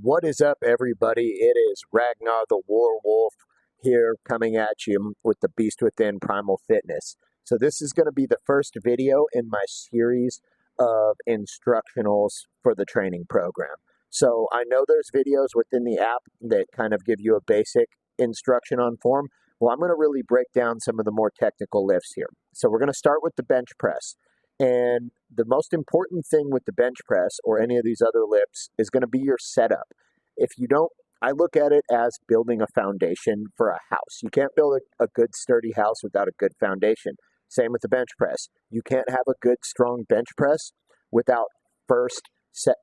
What is up, everybody? It is Ragnar the War Wolf here coming at you with the Beast Within Primal Fitness. So this is going to be the first video in my series of instructionals for the training program. So I know there's videos within the app that kind of give you a basic instruction on form. Well, I'm going to really break down some of the more technical lifts here. So we're going to start with the bench press. And the most important thing with the bench press or any of these other lifts is going to be your setup. If you don't, I look at it as building a foundation for a house. You can't build a good sturdy house without a good foundation. Same with the bench press. You can't have a good strong bench press without first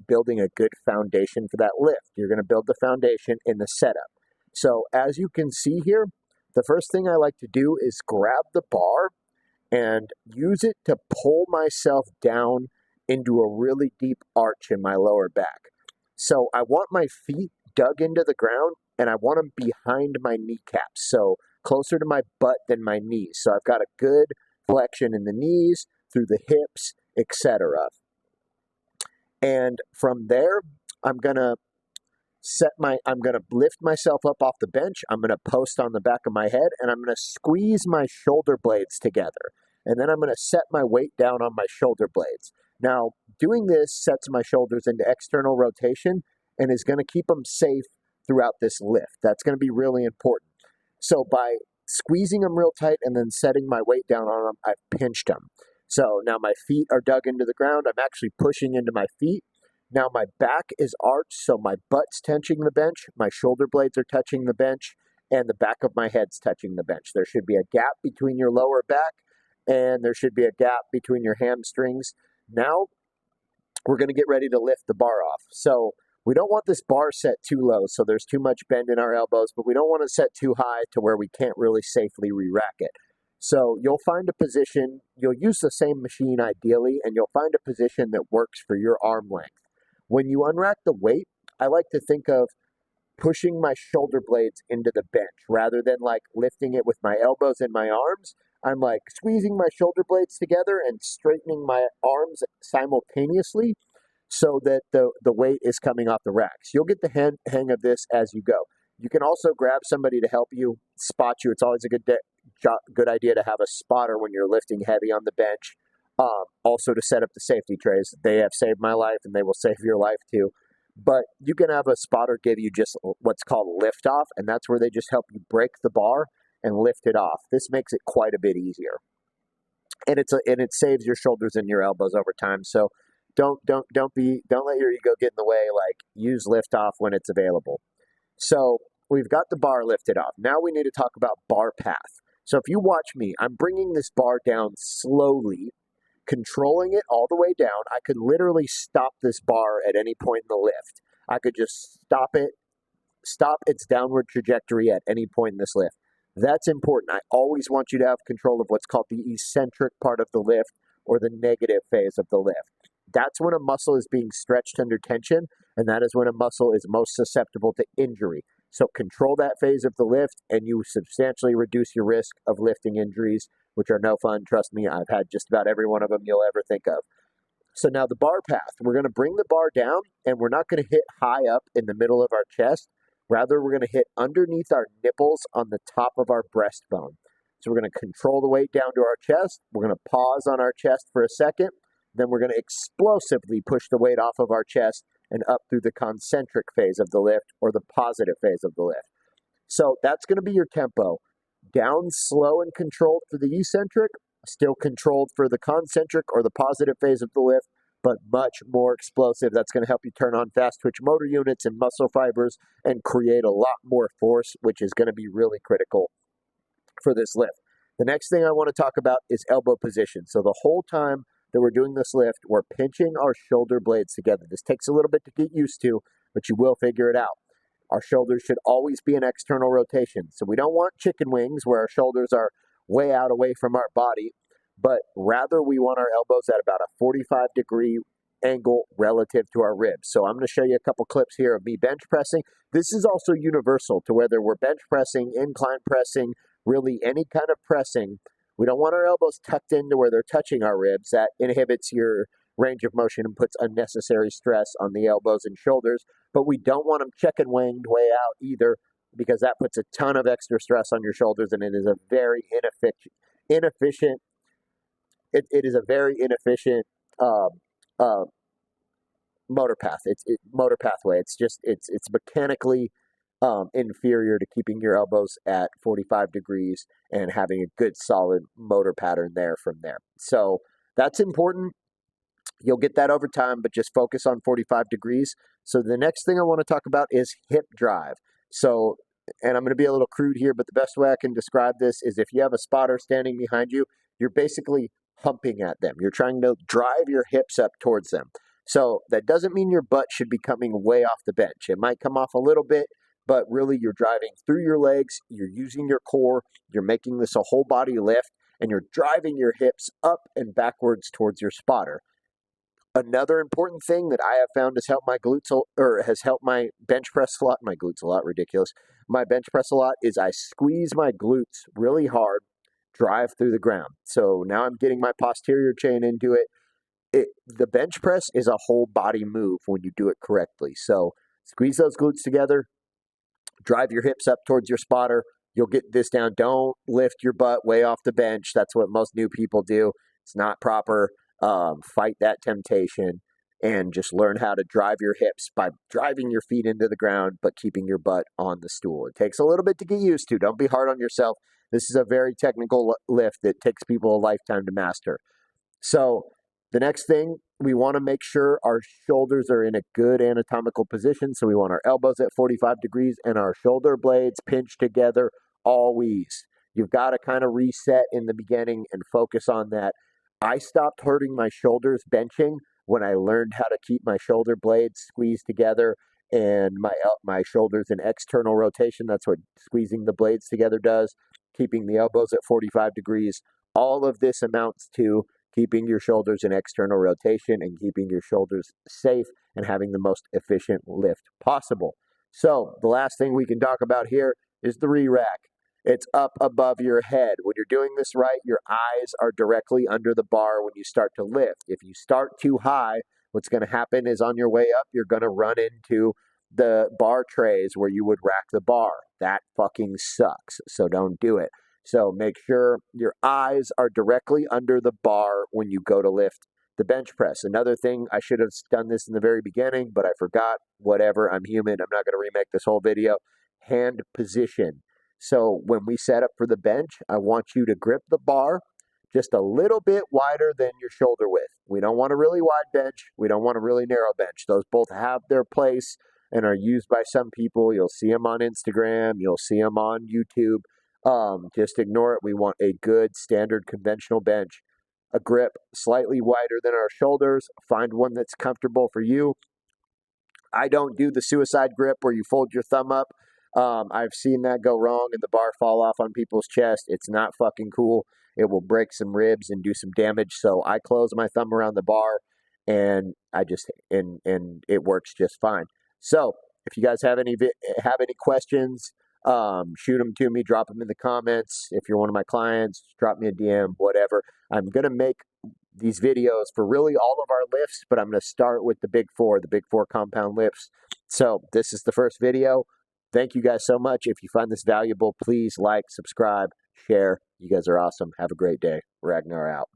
building a good foundation for that lift. You're going to build the foundation in the setup. So as you can see here, the first thing I like to do is grab the bar and use it to pull myself down into a really deep arch in my lower back. So I want my feet dug into the ground and I want them behind my kneecaps, so closer to my butt than my knees. So I've got a good flexion in the knees, through the hips, etc. And from there, I'm going to lift myself up off the bench. I'm going to post on the back of my head and I'm going to squeeze my shoulder blades together. And then I'm going to set my weight down on my shoulder blades. Now, doing this sets my shoulders into external rotation and is going to keep them safe throughout this lift. That's going to be really important. So by squeezing them real tight and then setting my weight down on them, I've pinched them. So now my feet are dug into the ground. I'm actually pushing into my feet. Now my back is arched, so my butt's touching the bench, my shoulder blades are touching the bench, and the back of my head's touching the bench. There should be a gap between your lower back, and there should be a gap between your hamstrings. Now we're going to get ready to lift the bar off. So we don't want this bar set too low, so there's too much bend in our elbows, but we don't want to set too high to where we can't really safely re-rack it. So you'll find a position, you'll use the same machine ideally, and you'll find a position that works for your arm length. When you unrack the weight, I like to think of pushing my shoulder blades into the bench rather than like lifting it with my elbows and my arms. I'm like squeezing my shoulder blades together and straightening my arms simultaneously so that the weight is coming off the racks. You'll get the hang of this as you go. You can also grab somebody to help you spot you. It's always a good idea to have a spotter when you're lifting heavy on the bench. Also to set up the safety trays. They have saved my life and they will save your life too. But you can have a spotter give you just what's called lift off, and that's where they just help you break the bar and lift it off. This makes it quite a bit easier. And it saves your shoulders and your elbows over time. So don't let your ego get in the way. Like, use lift off when it's available. So we've got the bar lifted off. Now we need to talk about bar path. So if you watch me, I'm bringing this bar down slowly, controlling it all the way down. I could literally stop this bar at any point in the lift. I could just stop its downward trajectory at any point in this lift. That's important. I always want you to have control of what's called the eccentric part of the lift or the negative phase of the lift. That's when a muscle is being stretched under tension, and that is when a muscle is most susceptible to injury. So control that phase of the lift, and you substantially reduce your risk of lifting injuries, which are no fun. Trust me, I've had just about every one of them you'll ever think of. So now the bar path. We're going to bring the bar down, and we're not going to hit high up in the middle of our chest. Rather, we're going to hit underneath our nipples on the top of our breastbone. So we're going to control the weight down to our chest. We're going to pause on our chest for a second. Then we're going to explosively push the weight off of our chest and up through the concentric phase of the lift or the positive phase of the lift. So that's going to be your tempo. Down slow and controlled for the eccentric, still controlled for the concentric or the positive phase of the lift, but much more explosive. That's going to help you turn on fast twitch motor units and muscle fibers and create a lot more force, which is going to be really critical for this lift. The next thing I want to talk about is elbow position. So the whole time that we're doing this lift, we're pinching our shoulder blades together. This takes a little bit to get used to, but you will figure it out. Our shoulders should always be in external rotation. So we don't want chicken wings where our shoulders are way out away from our body, but rather we want our elbows at about a 45-degree angle relative to our ribs. So I'm going to show you a couple clips here of me bench pressing. This is also universal to whether we're bench pressing, incline pressing, really any kind of pressing. We don't want our elbows tucked into where they're touching our ribs. That inhibits your range of motion and puts unnecessary stress on the elbows and shoulders. But we don't want them chicken winged way out either, because that puts a ton of extra stress on your shoulders, and it is a very inefficient. It is a very inefficient uh, uh, motor path. Motor pathway. It's mechanically inferior to keeping your elbows at 45 degrees and having a good solid motor pattern there from there. So that's important. You'll get that over time, but just focus on 45 degrees. So the next thing I want to talk about is hip drive. So, and I'm going to be a little crude here, but the best way I can describe this is if you have a spotter standing behind you, you're basically humping at them. You're trying to drive your hips up towards them. So that doesn't mean your butt should be coming way off the bench. It might come off a little bit, but really you're driving through your legs, you're using your core, you're making this a whole body lift, and you're driving your hips up and backwards towards your spotter. Another important thing that I have found has helped my glutes, or has helped my bench press a lot. My glutes a lot, ridiculous. My bench press a lot is I squeeze my glutes really hard, drive through the ground. So now I'm getting my posterior chain into it. The bench press is a whole body move when you do it correctly. So squeeze those glutes together, drive your hips up towards your spotter. You'll get this down. Don't lift your butt way off the bench. That's what most new people do. It's not proper. Fight that temptation and just learn how to drive your hips by driving your feet into the ground, but keeping your butt on the stool. It takes a little bit to get used to. Don't be hard on yourself. This is a very technical lift that takes people a lifetime to master. So the next thing, we want to make sure our shoulders are in a good anatomical position. So we want our elbows at 45 degrees and our shoulder blades pinched together always. You've got to kind of reset in the beginning and focus on that. I stopped hurting my shoulders benching when I learned how to keep my shoulder blades squeezed together and my shoulders in external rotation. That's what squeezing the blades together does, keeping the elbows at 45 degrees. All of this amounts to keeping your shoulders in external rotation and keeping your shoulders safe and having the most efficient lift possible. So the last thing we can talk about here is the re-rack. It's up above your head. When you're doing this right, your eyes are directly under the bar when you start to lift. If you start too high, what's going to happen is on your way up, you're going to run into the bar trays where you would rack the bar. That fucking sucks. So don't do it. So make sure your eyes are directly under the bar when you go to lift the bench press. Another thing, I should have done this in the very beginning, but I forgot. Whatever, I'm human. I'm not going to remake this whole video. Hand position. So when we set up for the bench, I want you to grip the bar just a little bit wider than your shoulder width. We don't want a really wide bench. We don't want a really narrow bench. Those both have their place and are used by some people. You'll see them on Instagram. You'll see them on YouTube. Just ignore it. We want a good standard conventional bench. A grip slightly wider than our shoulders. Find one that's comfortable for you. I don't do the suicide grip where you fold your thumb up. I've seen that go wrong and the bar fall off on people's chest. It's not fucking cool. It will break some ribs and do some damage. So I close my thumb around the bar and and it works just fine. So if you guys have any questions, shoot them to me, drop them in the comments. If you're one of my clients, drop me a DM, whatever. I'm going to make these videos for really all of our lifts, but I'm going to start with the big four compound lifts. So this is the first video. Thank you guys so much. If you find this valuable, please like, subscribe, share. You guys are awesome. Have a great day. Ragnar out.